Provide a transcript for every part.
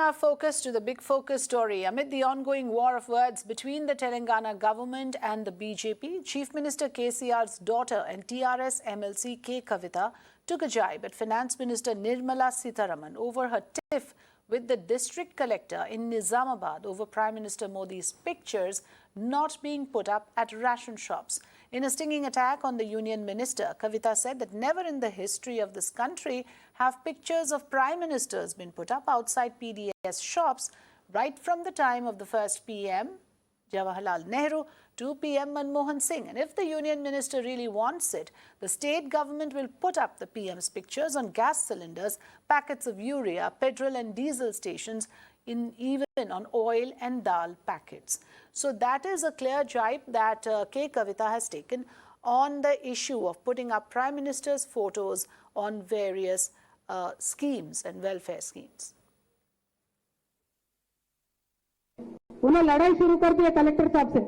our focus to the big focus story. Amid the ongoing war of words between the Telangana government and the BJP, Chief Minister KCR's daughter and TRS MLC K Kavitha took a jibe at Finance Minister Nirmala Sitharaman over her tiff with the district collector in Nizamabad over Prime Minister Modi's pictures not being put up at ration shops. In a stinging attack on the union minister, Kavitha said that never in the history of this country have pictures of prime ministers been put up outside PDS shops right from the time of the first PM, Jawaharlal Nehru, to PM Manmohan Singh. And if the union minister really wants it, the state government will put up the PM's pictures on gas cylinders, packets of urea, petrol and diesel stations, even on oil and dal packets. So that is a clear jibe that K Kavitha has taken on the issue of putting up prime minister's photos on various schemes and welfare schemes. उन्हें लड़ाई शुरू कर दिया collector साहब से।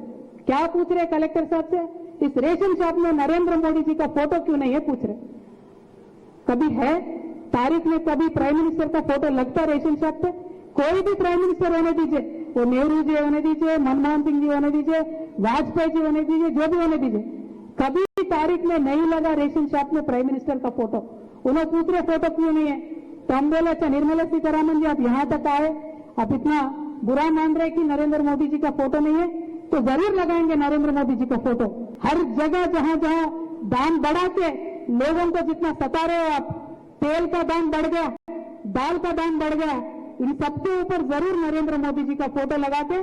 क्या पूछ रहे कलेक्टर साहब से? इस रेशन शॉप में नरेंद्र मोदी जी का फोटो क्यों नहीं है पूछ रहे। कभी है तारीख में कभी प्राइम मिनिस्टर का फोटो लगता रेशन शॉप पे? कोई भी प्राइम मिनिस्टर होने दीजिए, वो नेहरू जी होने दीजिए, मनमोहन सिंह जी होने दीजिए, वाजपेयी जी होने दीजिए, जो भी होने दीजिए, कभी भी तारीख में नहीं लगा रेशन शॉप में प्राइम मिनिस्टर का फोटो। उन्हें पूछ रहे फोटो क्यों नहीं है? तो हम बोले अच्छा निर्मला सीतारामन जी आप यहाँ तक आए, आप इतना बुरा मान रहे कि नरेंद्र मोदी जी का फोटो नहीं है, तो जरूर लगाएंगे नरेंद्र मोदी जी का फोटो। हर जगह जहां जहां दाम बढ़ा के लोगों को जितना सता रहे हो आप, तेल का दाम बढ़ गया, दाल का दाम बढ़ गया, इन सबके ऊपर जरूर नरेंद्र मोदी जी का फोटो लगा के।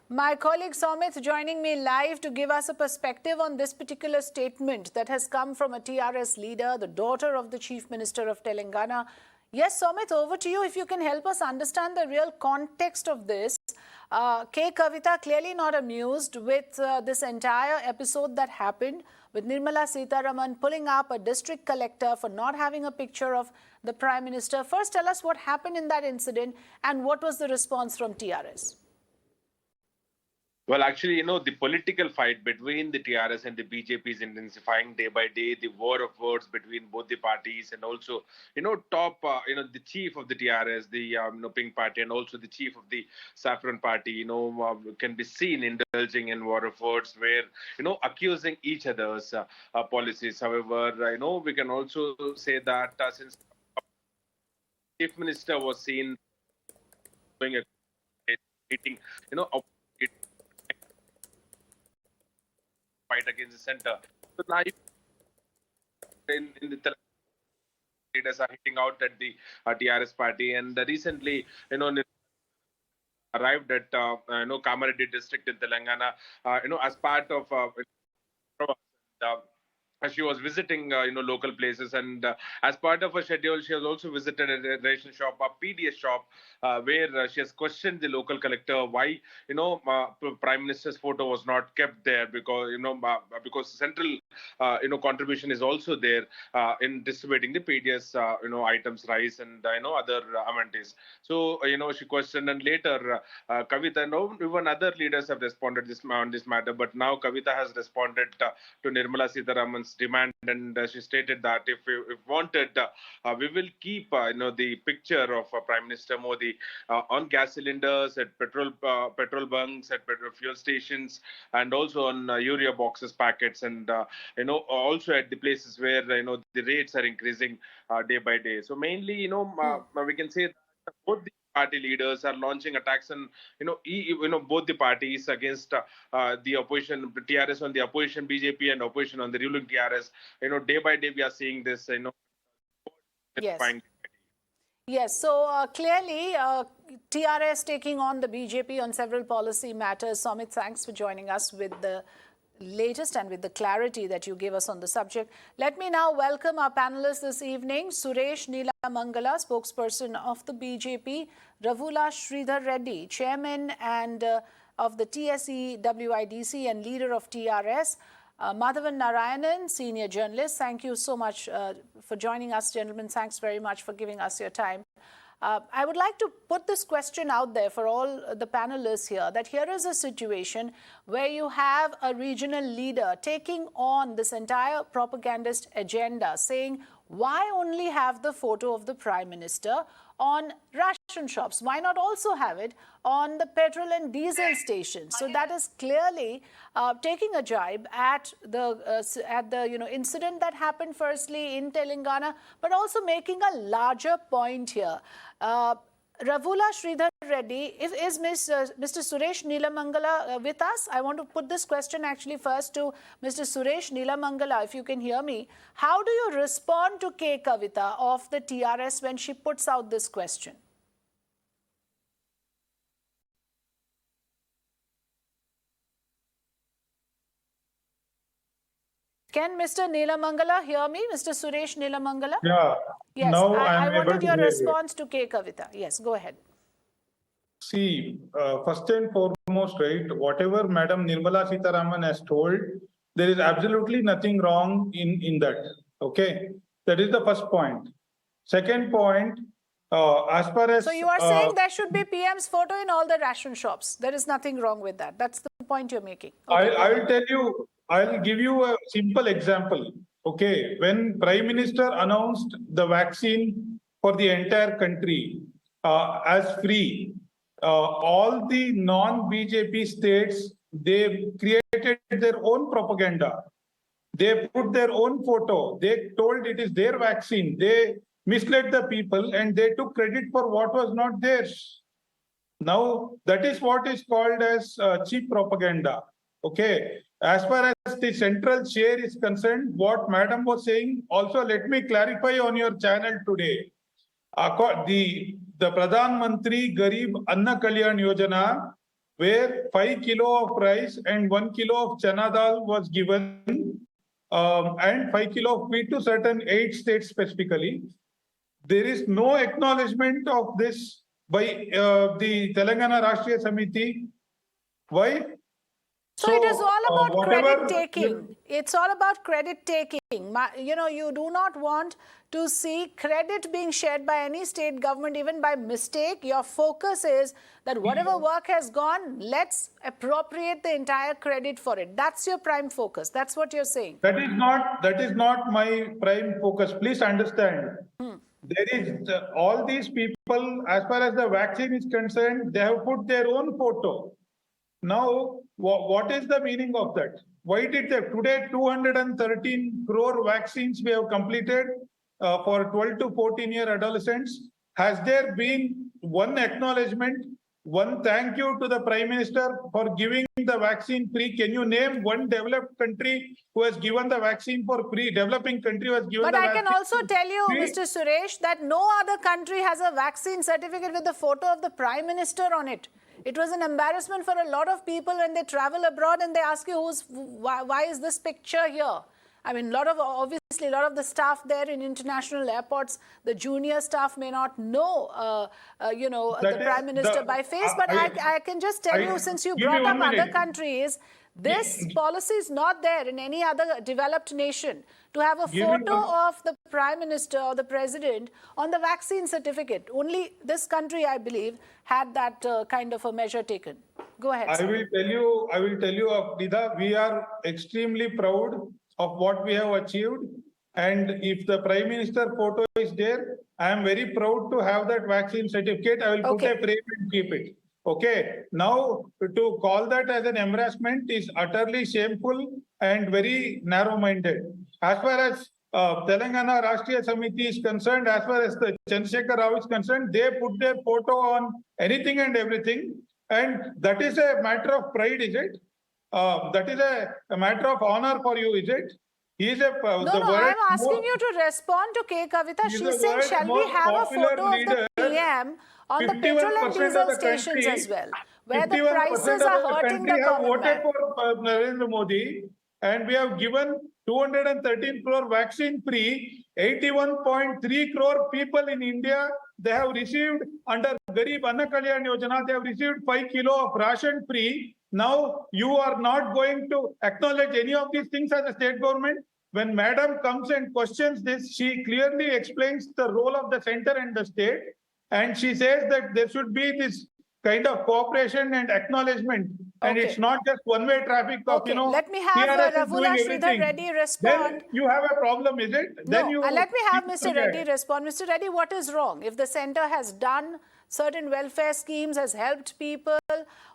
My colleague Somit joining me live to give us a perspective on this particular statement that has come from a TRS leader, the daughter of the Chief Minister of Telangana. Yes, Somit, over to you if you can help us understand the real context of this. K Kavitha clearly not amused with this entire episode that happened with Nirmala Sitharaman pulling up a district collector for not having a picture of the Prime Minister. First, tell us what happened in that incident and what was the response from TRS. Well, actually, the political fight between the TRS and the BJP is intensifying day by day. The war of words between both the parties and also, the chief of the TRS, the Pink Party, and also the chief of the Saffron Party, can be seen indulging in war of words where, accusing each other's policies. However, we can also say that since the chief minister was seen doing a meeting, fight against the center. So now in the leaders are hitting out at the TRS party, and recently, arrived at Kamareddy district in Telangana, as part of she was visiting, local places, and as part of her schedule, she has also visited a ration shop, a PDS shop, where she has questioned the local collector why, Prime Minister's photo was not kept there because, because central, contribution is also there in distributing the PDS, items, rice, and other amenities. So, she questioned, and later Kavitha and even other leaders have responded on this matter. But now Kavitha has responded to Nirmala Sitharaman's demand, and she stated that if wanted, we will keep the picture of Prime Minister Modi on gas cylinders, at petrol bunks, at petrol fuel stations, and also on urea boxes, packets, and also at the places where the rates are increasing day by day. So mainly, we can say that both the party leaders are launching attacks on both the parties against the opposition, TRS on the opposition BJP and opposition on the ruling TRS. Day by day we are seeing this. Yes. Yes, so clearly TRS taking on the BJP on several policy matters. Somit, thanks for joining us with the latest and with the clarity that you gave us on the subject. Let me now welcome our panelists this evening. Suresh Neelamangala, spokesperson of the BJP, Ravula Sridhar Reddy, chairman and of the TSEWIDC and leader of TRS, Madhavan Narayanan, senior journalist. Thank you so much for joining us, gentlemen. Thanks very much for giving us your time. I would like to put this question out there for all the panelists here, that here is a situation where you have a regional leader taking on this entire propagandist agenda, saying why only have the photo of the Prime Minister on ration shops? Why not also have it on the petrol and diesel stations? So that is clearly taking a jibe at the incident that happened firstly in Telangana, but also making a larger point here. Ravula, Sridhar, Reddy, is Mr. Suresh Nilamangala with us? I want to put this question actually first to Mr. Suresh Nilamangala, if you can hear me. How do you respond to K Kavitha of the TRS when she puts out this question? Can Mr. Nilamangala hear me? Mr. Suresh Nilamangala? Yeah. Yes, Now I I'm able wanted to your hear you. response to K Kavitha. Yes, go ahead. See, first and foremost, right, whatever Madam Nirmala Sitharaman has told, there is absolutely nothing wrong in that. Okay, that is the first point. Second point, as far as... So you are saying there should be PM's photo in all the ration shops. There is nothing wrong with that. That's the point you're making. Okay, I'll tell you, I'll give you a simple example. Okay, when Prime Minister announced the vaccine for the entire country as free, all the non-BJP states, they created their own propaganda. They put their own photo. They told it is their vaccine. They misled the people and they took credit for what was not theirs. Now, that is what is called as cheap propaganda. Okay. As far as the central share is concerned, what Madam was saying, also let me clarify on your channel today. The Pradhan Mantri Garib Anna Kalyan Yojana, where 5 kilo of rice and 1 kilo of chana dal was given, and 5 kilo of wheat to certain 8 states specifically. There is no acknowledgement of this by the Telangana Rashtriya Samiti. Why? So it is all about credit taking. It's all about credit taking. You do not want to see credit being shared by any state government, even by mistake. Your focus is that whatever work has gone, let's appropriate the entire credit for it. That's your prime focus. That's what you're saying. That is not my prime focus. Please understand. There is all these people, as far as the vaccine is concerned, they have put their own photo. Now, what is the meaning of that? Why did they? Today, 213 crore vaccines we have completed for 12 to 14-year adolescents. Has there been one acknowledgement, one thank you to the Prime Minister for giving the vaccine free? Can you name one developed country who has given the vaccine for free? Developing country who has given but the I vaccine can also tell you, free? Mr. Suresh, that no other country has a vaccine certificate with the photo of the Prime Minister on it. It was an embarrassment for a lot of people when they travel abroad and they ask you, why is this picture here? I mean, obviously, a lot of the staff there in international airports, the junior staff may not know, the Prime Minister by face. But I can just tell you, since you brought up other countries, this policy is not there in any other developed nation to have a photo of the Prime Minister or the President on the vaccine certificate. Only this country, I believe, had that kind of a measure taken. Go ahead. I will tell you, Afrida, we are extremely proud of what we have achieved. And if the Prime Minister photo is there, I am very proud to have that vaccine certificate. I will put a frame and keep it. Okay. Now, to call that as an embarrassment is utterly shameful and very narrow-minded. As far as Telangana Rashtriya Samiti is concerned, as far as the Chandrasekhar Rao is concerned, they put their photo on anything and everything. And that is a matter of pride, is it? That is a matter of honor for you, is it? I'm asking you to respond to K Kavitha. She's saying, shall we have a photo of the PM on the petrol and diesel stations as well, where the prices are hurting the common man? We have voted for Narendra Modi, and we have given 213 crore vaccine free. 81.3 crore people in India, they have received under Garib Anna Kalyan Yojana, they have received 5 kilo of ration free. Now you are not going to acknowledge any of these things as a state government. When Madam comes and questions this, she clearly explains the role of the center and the state. And she says that there should be this kind of cooperation and acknowledgement. and Okay. it's not just one-way traffic of, Okay, let me have TRS is Ravula, doing Sridhar, everything. Reddy Then respond. you have a problem, is it? Then No, you let me have Mr. Okay. Reddy respond. Mr. Reddy, what is wrong? If the centre has done certain welfare schemes, has helped people,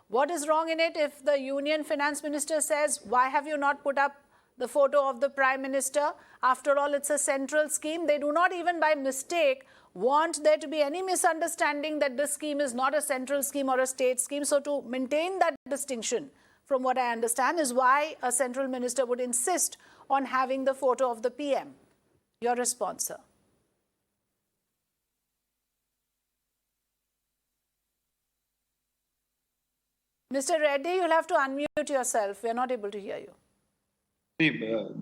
what is wrong in it? If the Union Finance Minister says, why have you not put up the photo of the Prime Minister? After all, it's a central scheme. They do not even by mistake want there to be any misunderstanding that this scheme is not a central scheme or a state scheme. So to maintain that distinction, from what I understand, is why a central minister would insist on having the photo of the PM. Your response, sir. Mr. Reddy, you'll have to unmute yourself. We're not able to hear you. See,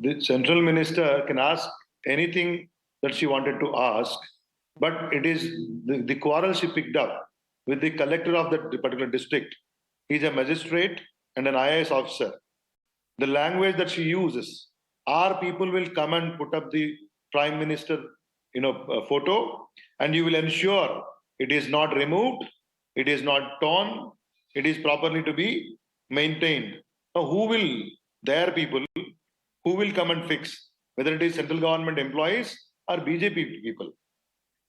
the central minister can ask anything that she wanted to ask, but it is the quarrel she picked up with the collector of that particular district. He's a magistrate and an IAS officer. The language that she uses, our people will come and put up the prime minister, photo, and you will ensure it is not removed, it is not torn, it is properly to be maintained. Now, who will, their people, who will come and fix, whether it is central government employees or BJP people?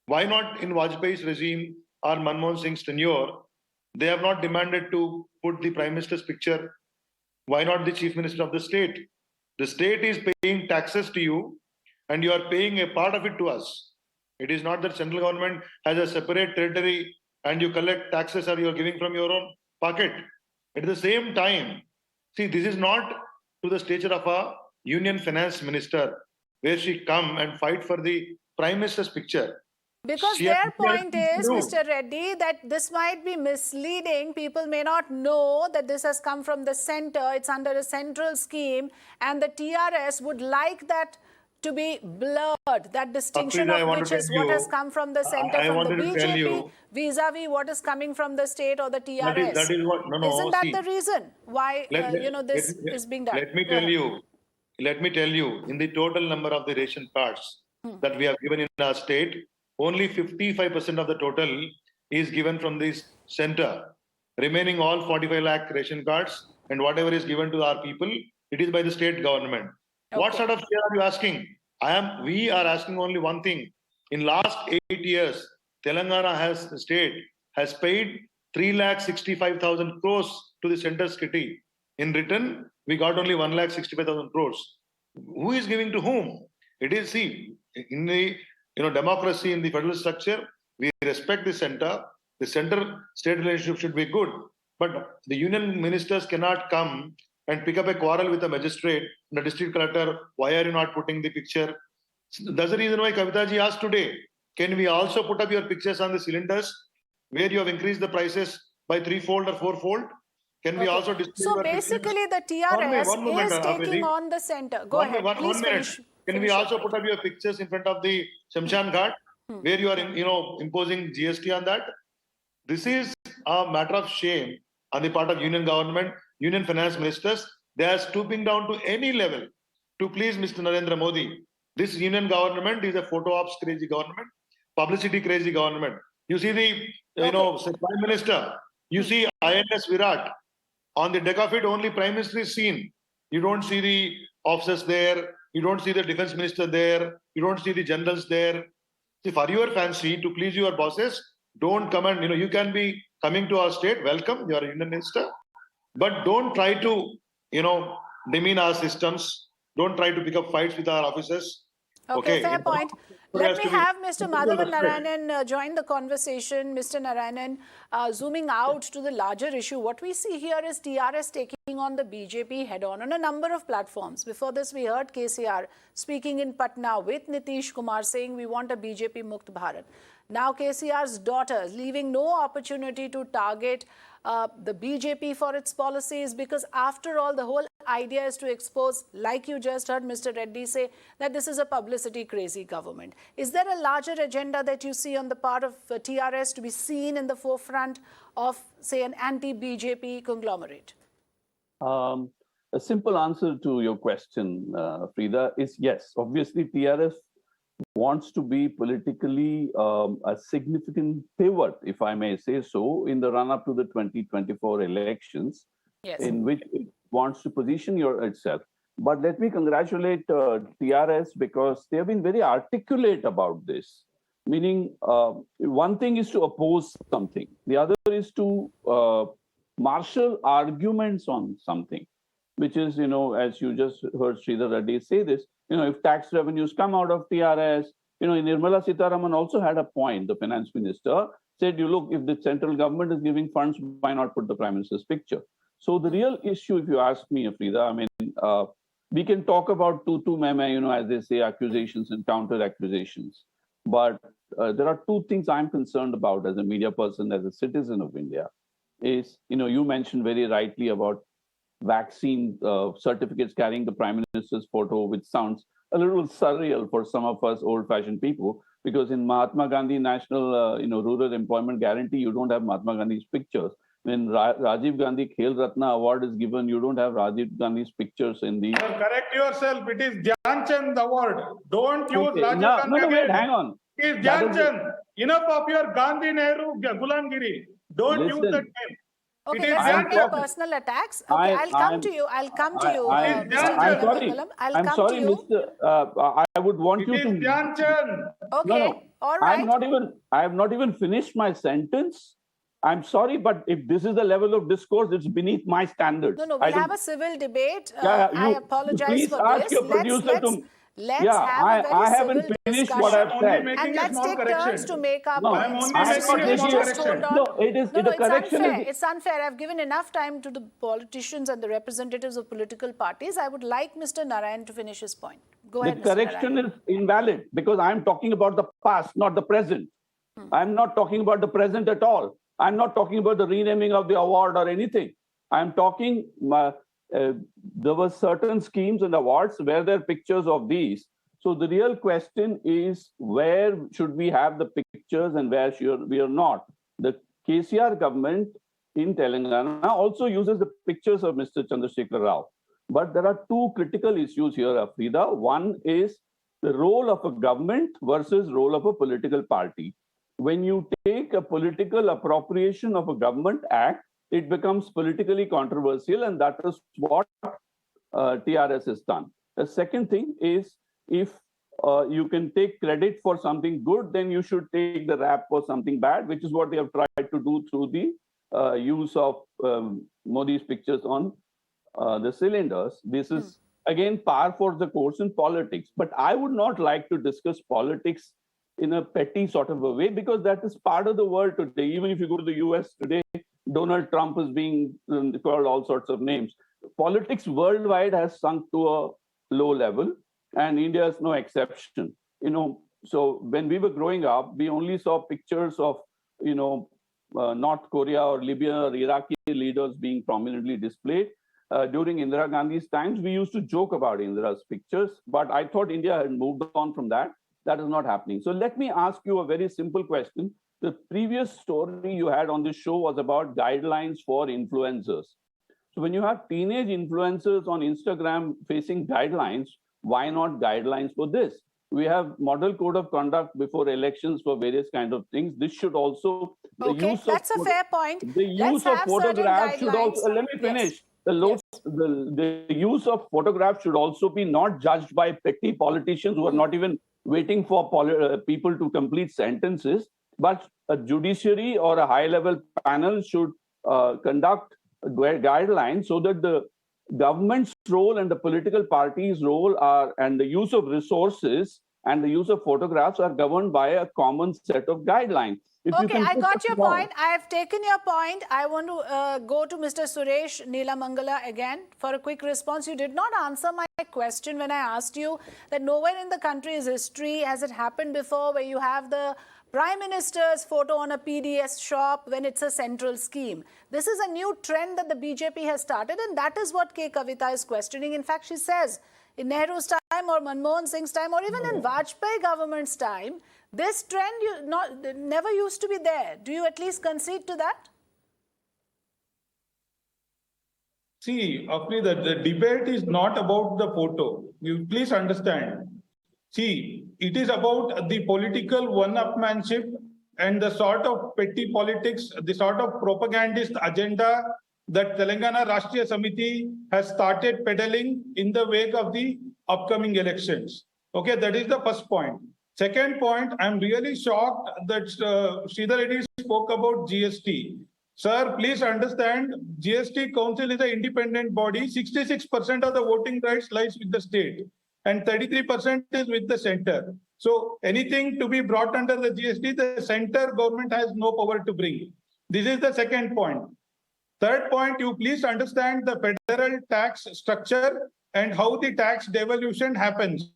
Why not in Vajpayee's regime or Manmohan Singh's tenure, they have not demanded to put the prime minister's picture? Why not the chief minister of the state? The state is paying taxes to you and you are paying a part of it to us. It is not that central government has a separate territory and you collect taxes or you are giving from your own pocket. At the same time, see, this is not to the stature of a union finance minister where she come and fight for the prime minister's picture. Because their point is, Mr. Reddy, that this might be misleading. People may not know that this has come from the centre. It's under a central scheme. And the TRS would like that to be blurred, that distinction of which is what has come from the centre, from the BJP, vis-a-vis what is coming from the state or the TRS. That is what, Isn't that the reason why, this is being done? Let me tell you, in the total number of the ration cards that we have given in our state, only 55% of the total is given from this center. Remaining all 45 lakh ration cards and whatever is given to our people, it is by the state government. Okay. What sort of share are you asking? We are asking only one thing. In last 8 years, Telangana has paid 3,65,000 crores to the center's kitty. In return, we got only 1,65,000 crores. Who is giving to whom? It is, see, in the democracy, in the federal structure, we respect the center. The center-state relationship should be good. But the union ministers cannot come and pick up a quarrel with a magistrate, the district collector, why are you not putting the picture? That's the reason why Kavitha ji asked today, can we also put up your pictures on the cylinders where you have increased the prices by 3-fold or 4-fold? Can we also display So basically the TRS is taking on the center. Go ahead, please finish. Can we also put up your pictures in front of the Shamshan Ghat where you are imposing GST on that? This is a matter of shame on the part of union government, union finance ministers. They are stooping down to any level to please Mr. Narendra Modi. This union government is a photo ops crazy government, publicity crazy government. You see the Prime Minister, you see INS Virat. On the deck of it, only Prime Minister is seen. You don't see the officers there. You don't see the defense minister there. You don't see the generals there. See, for your fancy, to please your bosses, don't come and, you can be coming to our state. Welcome, you are a union minister. But don't try to, demean our systems. Don't try to pick up fights with our officers. Okay, fair point. Let me have Mr. Madhavan Narayanan join the conversation. Mr. Narayanan, zooming out to the larger issue, what we see here is TRS taking on the BJP head-on a number of platforms. Before this, we heard KCR speaking in Patna with Nitish Kumar saying we want a BJP Mukt Bharat. Now KCR's daughters leaving no opportunity to target the BJP for its policies, because after all, the whole idea is to expose, like you just heard Mr. Reddy say, that this is a publicity crazy government. Is there a larger agenda that you see on the part of TRS to be seen in the forefront of, say, an anti-BJP conglomerate? A simple answer to your question, Frida, is yes. Obviously, TRS wants to be politically a significant pivot, if I may say so, in the run-up to the 2024 elections. Yes. in which it wants to position itself. But let me congratulate TRS because they have been very articulate about this. Meaning, one thing is to oppose something. The other is to marshal arguments on something, which is, as you just heard Sridhar Reddy say this, if tax revenues come out of TRS, Nirmala Sitharaman also had a point, the finance minister said, look, if the central government is giving funds, why not put the prime minister's picture? So the real issue, if you ask me, Afrida, we can talk about tutu meme, as they say, accusations and counter accusations. But there are two things I'm concerned about as a media person, as a citizen of India, is, you mentioned very rightly about vaccine certificates carrying the prime minister's photo, which sounds a little surreal for some of us old-fashioned people, because in Mahatma Gandhi National, Rural Employment Guarantee, you don't have Mahatma Gandhi's pictures. When Rajiv Gandhi Khel Ratna Award is given, you don't have Rajiv Gandhi's pictures in the... Correct yourself. It is Dhyan Chand Award. Don't use Rajiv Gandhi. No, wait, hang on. It is Dhyan Chand. Enough of your Gandhi Nehru Gulangiri. Don't use that name. Okay, let's not make personal attacks. Okay, I'll come to you. I'll come to you, Mr. Mangalam. I'm sorry, Mr. I would want you to... It is Dhyan Chand. Okay, all right. I have not even finished my sentence. I'm sorry, but if this is the level of discourse, it's beneath my standards. No, we'll have a civil debate. Yeah, I apologize please for ask this. your producer Let's have a very I haven't civil finished discussion. what I've said. And let's take turns to make our points. It's unfair. I've given enough time to the politicians and the representatives of political parties. I would like Mr. Narayan to finish his point. Go ahead, Mr. The correction is invalid because I'm talking about the past, not the present. I'm not talking about the present at all. I'm not talking about the renaming of the award or anything. I'm talking, there were certain schemes and awards where there are pictures of these. So the real question is, where should we have the pictures and where we are not? The KCR government in Telangana also uses the pictures of Mr. Chandrasekhar Rao. But there are two critical issues here, Afrida. One is the role of a government versus role of a political party. When you take a political appropriation of a government act, it becomes politically controversial, and that is what TRS has done. The second thing is, if you can take credit for something good, then you should take the rap for something bad, which is what they have tried to do through the use of Modi's pictures on the cylinders. This is, again, par for the course in politics. But I would not like to discuss politics in a petty sort of a way, because that is part of the world today. Even if you go to the US today, Donald Trump is being called all sorts of names. Politics worldwide has sunk to a low level, and India is no exception. So when we were growing up, we only saw pictures of, North Korea or Libya or Iraqi leaders being prominently displayed. During Indira Gandhi's times, we used to joke about Indira's pictures, but I thought India had moved on from that. That is not happening. So let me ask you a very simple question. The previous story you had on this show was about guidelines for influencers. So when you have teenage influencers on Instagram facing guidelines, why not guidelines for this? We have model code of conduct before elections for various kinds of things. This should also... that's a fair point. The use of photographs should also... Let me finish. Yes. The use of photographs should also be not judged by petty politicians who are not even waiting for people to complete sentences, but a judiciary or a high-level panel should conduct guidelines so that the government's role and the political party's role and the use of resources and the use of photographs are governed by a common set of guidelines. Okay, I got your point. I have taken your point. I want to go to Mr. Suresh Neelamangala again for a quick response. You did not answer my question when I asked you that nowhere in the country's history has it happened before where you have the Prime Minister's photo on a PDS shop when it's a central scheme. This is a new trend that the BJP has started, and that is what K Kavitha is questioning. In fact, she says in Nehru's time or Manmohan Singh's time or even in Vajpayee government's time, this trend never used to be there. Do you at least concede to that? See, Afrida, the debate is not about the photo. You please understand. See, it is about the political one-upmanship and the sort of petty politics, the sort of propagandist agenda that Telangana Rashtriya Samiti has started peddling in the wake of the upcoming elections. Okay, that is the first point. Second point, I'm really shocked that Sridhar Reddy spoke about GST. Sir, please understand, GST Council is an independent body. 66% of the voting rights lies with the state and 33% is with the center. So anything to be brought under the GST, the center government has no power to bring. This is the second point. Third point, you please understand the federal tax structure and how the tax devolution happens.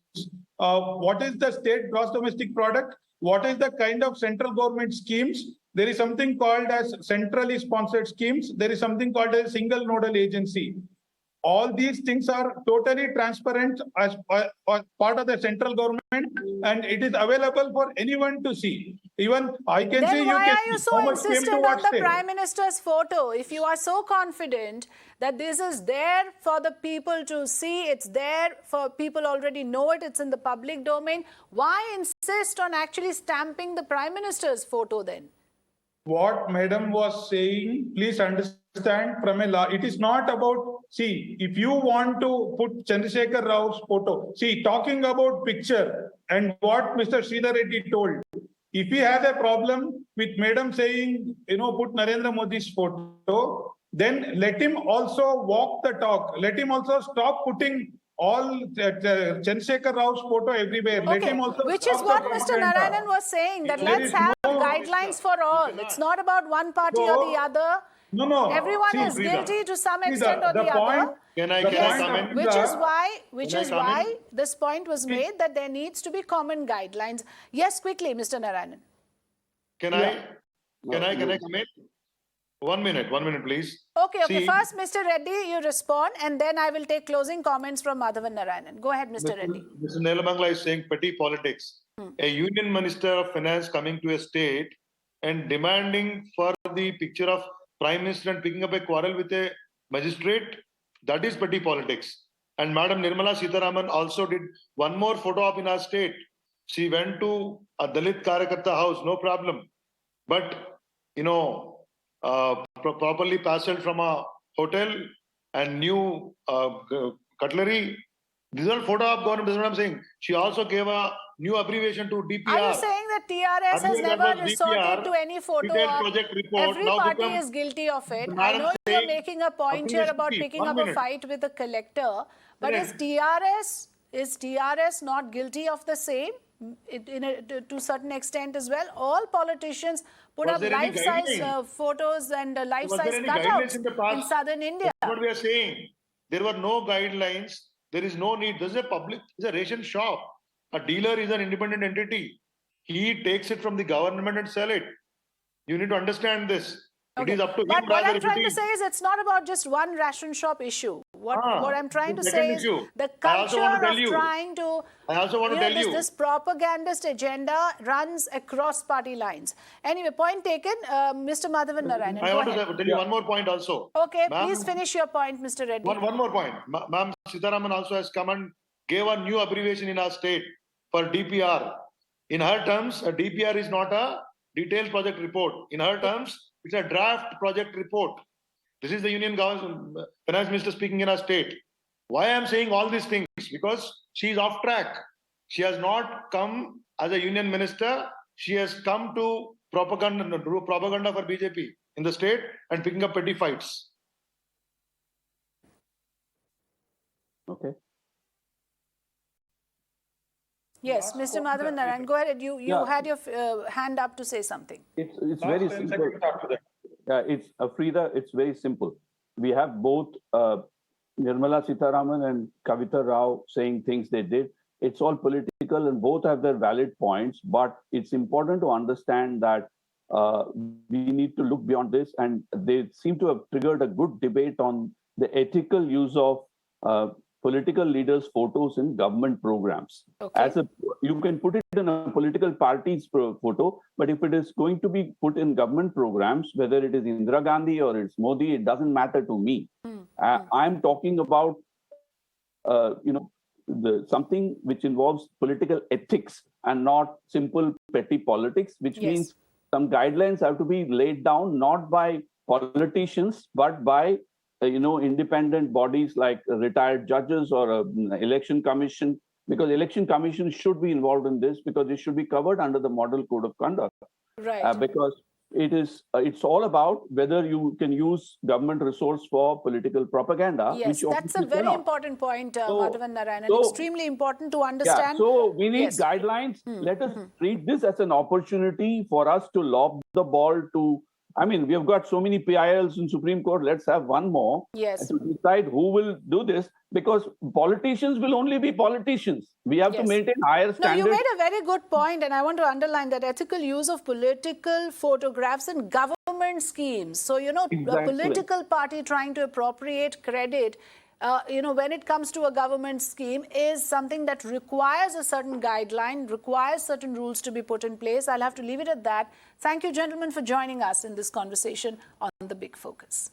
What is the state gross domestic product? What is the kind of central government schemes? There is something called as centrally sponsored schemes. There is something called as single nodal agency. All these things are totally transparent as part of the central government, and it is available for anyone to see. Even I can see. Then why are you see how so much came to insistent what on the state. Prime Minister's photo? If you are so confident that this is there for the people to see, it's there for people already know it, it's in the public domain, why insist on actually stamping the Prime Minister's photo then? What Madam was saying, please understand from a law, it is not about, see, if you want to put Chandrasekhar Rao's photo, see, talking about picture and what Mr. Sridhar Reddy told, if he has a problem with Madam saying, put Narendra Modi's photo, then let him also walk the talk. Let him also stop putting all Chandrasekhar Rao's photo everywhere. Okay, Let him also which is stop what the Mr. propaganda. Narayanan was saying, that There let's is have no- guidelines for all. It's not about one party or the other. No. Everyone See, is Frida, guilty to some See, extent or the point, other. Can I Yes, come in? which is why Can I come in? this point was made, that there needs to be common guidelines. Yes, quickly, Mr. Narayanan. Can I come in? 1 minute, please. Okay. See, First, Mr. Reddy, you respond, and then I will take closing comments from Madhavan Narayanan. Go ahead, Mr. Reddy. Mr. Nirmala is saying petty politics. A union minister of finance coming to a state and demanding for the picture of prime minister and picking up a quarrel with a magistrate, that is petty politics. And Madam Nirmala Sitharaman also did one more photo op in our state. She went to a Dalit Karyakarta house, no problem. But, properly parceled from a hotel and new cutlery. These are photo op government, that's what I'm saying. She also gave a new abbreviation to DPR. Are you saying that TRS has Earlier that never was resorted DPR, to any photo detailed op? project report, Every now party become- is guilty of it. Madam I know you're saying- making a point here about picking 1 up a minute. fight with the collector, but Minute. is TRS not guilty of the same to certain extent as well? All politicians put Was up there any life-size guideline? photos and Was life-size there any guidelines cutouts in the past? in southern India. That's what we are saying. There were no guidelines. There is no need. This is it's a ration shop. A dealer is an independent entity. He takes it from the government and sell it. You need to understand this. It is up to But him what rather I'm if trying it to is. say is it's not about just one ration shop issue. What I'm trying to the say second is issue. the I also culture want to of tell you. trying to, I also want to tell you. this propagandist agenda runs across party lines. Anyway, point taken. Mr. Madhavan Narayanan, I go want ahead. to tell you one more point also. Okay, Ma'am, please finish your point, Mr. Reddy. One more point. Ma'am Sitharaman also has come and gave a new abbreviation in our state for DPR. In her terms, a DPR is not a detailed project report. In her terms, it's a draft project report. This is the Union Government Finance Minister speaking in our state. Why I'm saying all these things? Because she is off track. She has not come as a Union Minister. She has come to propaganda for BJP in the state and picking up petty fights. Okay. Yes, Mr. Madhavan Narayanan, go ahead. You had your hand up to say something. It's very simple. Yeah, it's Afrida. It's very simple. We have both Nirmala Sitharaman and Kavitha Rao saying things they did. It's all political, and both have their valid points. But it's important to understand that we need to look beyond this, and they seem to have triggered a good debate on the ethical use of political leaders' photos in government programs. Okay. You can put it in a political party's photo, but if it is going to be put in government programs, whether it is Indira Gandhi or it's Modi, it doesn't matter to me. I'm talking about, something which involves political ethics and not simple petty politics, which means some guidelines have to be laid down, not by politicians, but by independent bodies like retired judges or election commission, because election commission should be involved in this because it should be covered under the model code of conduct. Right. Because it's all about whether you can use government resource for political propaganda. Yes, which that's a very important point, Madhavan Narayanan. Extremely important to Yeah, understand. so we need Yes. guidelines. Let us treat this as an opportunity for us to lob the ball to. I mean, we have got so many PILs in Supreme Court. Let's have one more Yes. to decide who will do this, because politicians will only be politicians. We have to Yes. maintain higher No, standards. you made a very good point, and I want to underline that ethical use of political photographs in government schemes. So, a Exactly. political party trying to appropriate credit, when it comes to a government scheme is something that requires a certain guideline, requires certain rules to be put in place. I'll have to leave it at that. Thank you, gentlemen, for joining us in this conversation on The Big Focus.